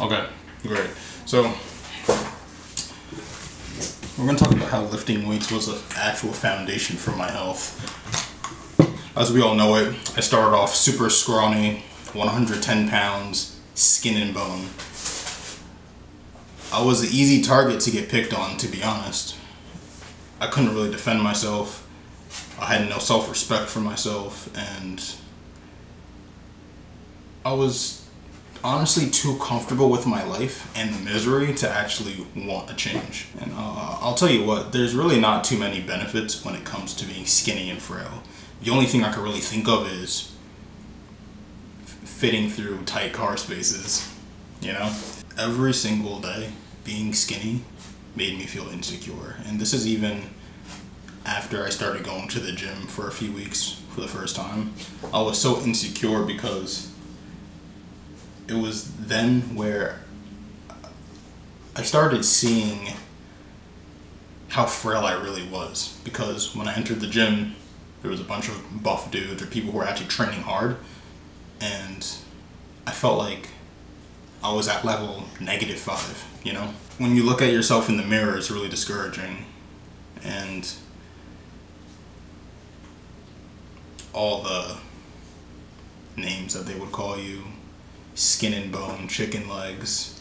Okay, great. So we're gonna talk about how lifting weights was an actual foundation for my health. As we all know it, I started off super scrawny, 110 pounds, skin and bone. I was an easy target to get picked on, to be honest. I couldn't really defend myself. I had no self-respect for myself, and I was honestly too comfortable with my life and the misery to actually want a change. And I'll tell you what, there's really not too many benefits when it comes to being skinny and frail. The only thing I can really think of is fitting through tight car spaces, you know? Every single day, being skinny made me feel insecure. And this is even after I started going to the gym for a few weeks for the first time. I was so insecure because it was then where I started seeing how frail I really was. Because when I entered the gym, there was a bunch of buff dudes or people who were actually training hard, and I felt like I was at level -5, you know? When you look at yourself in the mirror, it's really discouraging. And all the names that they would call you, skin and bone, chicken legs,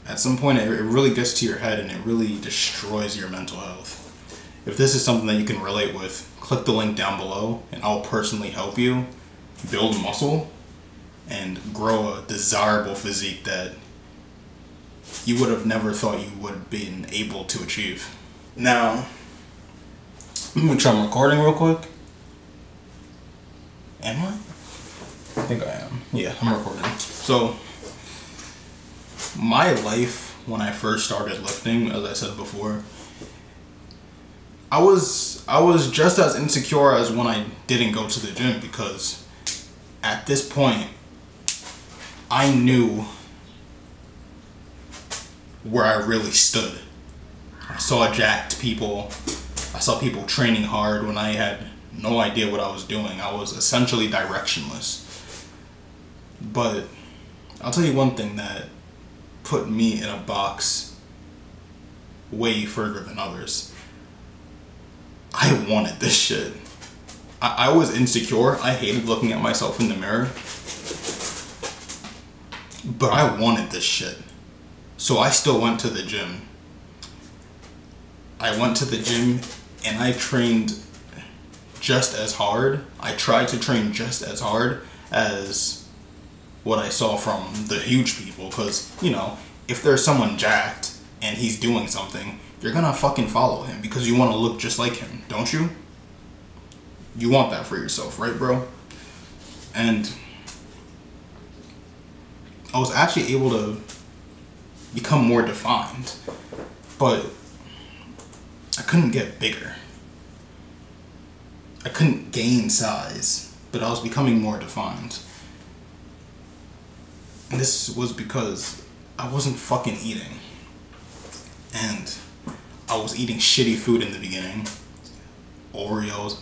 at some point it really gets to your head and it really destroys your mental health. If this is something that you can relate with, click the link down below and I'll personally help you build muscle and grow a desirable physique that you would have never thought you would have been able to achieve. Now, let me make sure I'm recording real quick. Am I? I think I am. Yeah, I'm recording. So, my life when I first started lifting, as I said before, I was just as insecure as when I didn't go to the gym, because at this point I knew where I really stood. I saw jacked people. I saw people training hard when I had no idea what I was doing. I was essentially directionless. But I'll tell you one thing that put me in a box way further than others. I wanted this shit. I was insecure. I hated looking at myself in the mirror. But I wanted this shit. So I still went to the gym. I went to the gym and I trained just as hard. I tried to train just as hard as what I saw from the huge people. Because, you know, if there's someone jacked and he's doing something, you're gonna fucking follow him because you want to look just like him, don't you? You want that for yourself, right, bro? And I was actually able to become more defined, but I couldn't get bigger. I couldn't gain size, but I was becoming more defined. And this was because I wasn't fucking eating. And I was eating shitty food in the beginning. Oreos.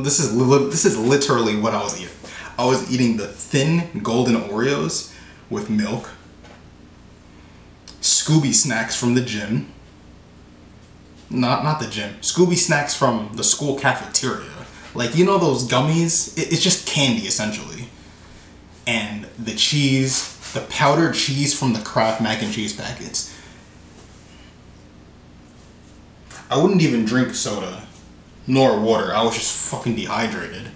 This is literally what I was eating. I was eating the thin golden Oreos with milk. Scooby snacks from the gym. Not the gym. Scooby snacks from the school cafeteria. Like, you know those gummies? It's just candy, essentially. And the cheese, the powdered cheese from the Kraft mac and cheese packets. I wouldn't even drink soda, nor water. I was just fucking dehydrated.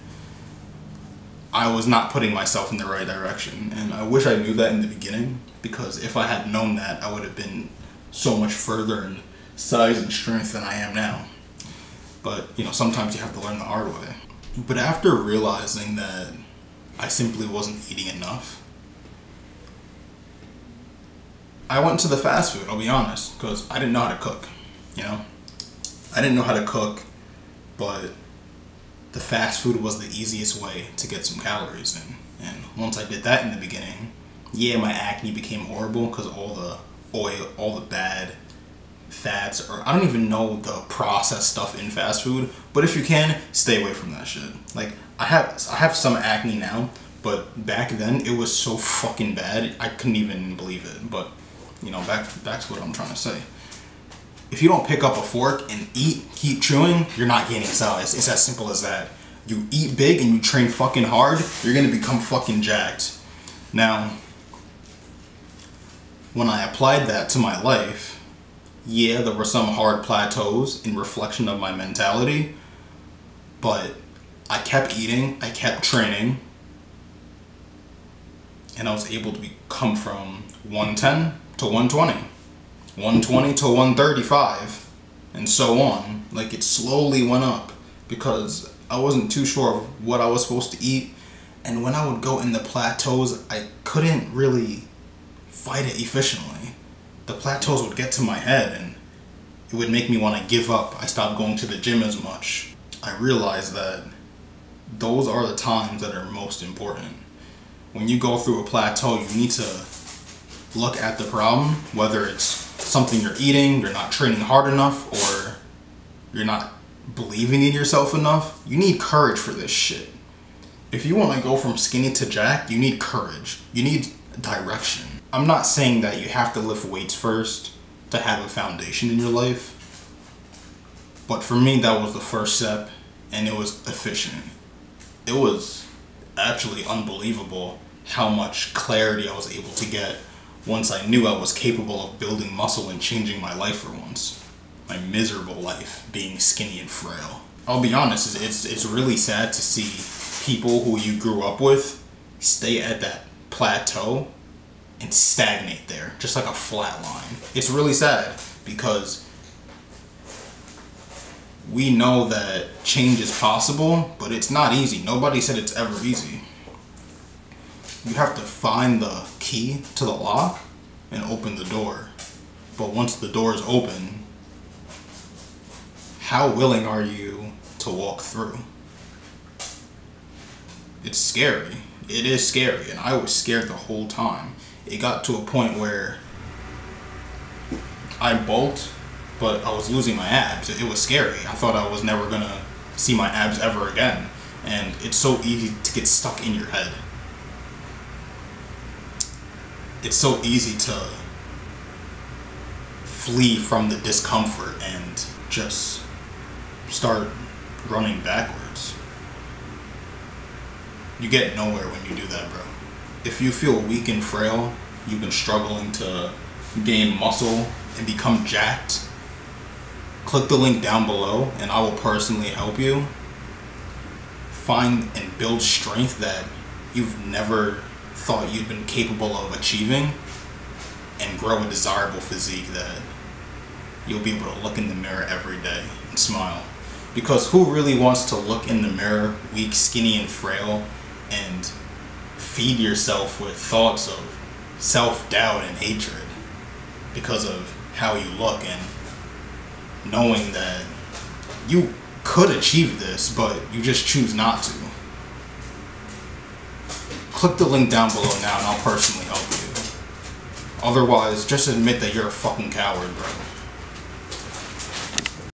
I was not putting myself in the right direction. And I wish I knew that in the beginning, because if I had known that, I would have been so much further in size and strength than I am now. But, you know, sometimes you have to learn the hard way. But after realizing that I simply wasn't eating enough, I went to the fast food, I'll be honest, because I didn't know how to cook, you know? I didn't know how to cook, but the fast food was the easiest way to get some calories in. And once I did that in the beginning, yeah, my acne became horrible because all the oil, all the bad fats, or I don't even know the processed stuff in fast food, but if you can, stay away from that shit. Like, I have some acne now, But back then, it was so fucking bad, I couldn't even believe it. But, you know, back to what I'm trying to say. If you don't pick up a fork and keep chewing, you're not gaining size. It's as simple as that. You eat big and you train fucking hard, you're gonna become fucking jacked. Now, when I applied that to my life, yeah, there were some hard plateaus in reflection of my mentality, but I kept eating, I kept training, and I was able to come from 110 to 120, 120 to 135, and so on. Like, it slowly went up because I wasn't too sure of what I was supposed to eat, and when I would go in the plateaus, I couldn't really fight it efficiently. The plateaus would get to my head and it would make me want to give up. I stopped going to the gym as much. I realized that those are the times that are most important. When you go through a plateau, you need to look at the problem, whether it's something you're eating, you're not training hard enough, or you're not believing in yourself enough. You need courage for this shit. If you want to go from skinny to jacked, you need courage. You need direction. I'm not saying that you have to lift weights first to have a foundation in your life, but for me that was the first step, and it was efficient. It was actually unbelievable how much clarity I was able to get once I knew I was capable of building muscle and changing my life for once. My miserable life being skinny and frail. I'll be honest, it's really sad to see people who you grew up with stay at that plateau and stagnate there, just like a flat line. It's really sad because we know that change is possible, but it's not easy. Nobody said it's ever easy. You have to find the key to the lock and open the door. But once the door is open, how willing are you to walk through? It's scary. It is scary, and I was scared the whole time. It got to a point where I bulked, but I was losing my abs. It was scary. I thought I was never gonna see my abs ever again. And it's so easy to get stuck in your head. It's so easy to flee from the discomfort and just start running backwards. You get nowhere when you do that, bro. If you feel weak and frail, you've been struggling to gain muscle and become jacked, click the link down below and I will personally help you find and build strength that you've never thought you'd been capable of achieving, and grow a desirable physique that you'll be able to look in the mirror every day and smile. Because who really wants to look in the mirror weak, skinny, and frail and feed yourself with thoughts of self-doubt and hatred because of how you look, and knowing that you could achieve this but you just choose not to? Click the link down below now and I'll personally help you. Otherwise, just admit that you're a fucking coward, bro.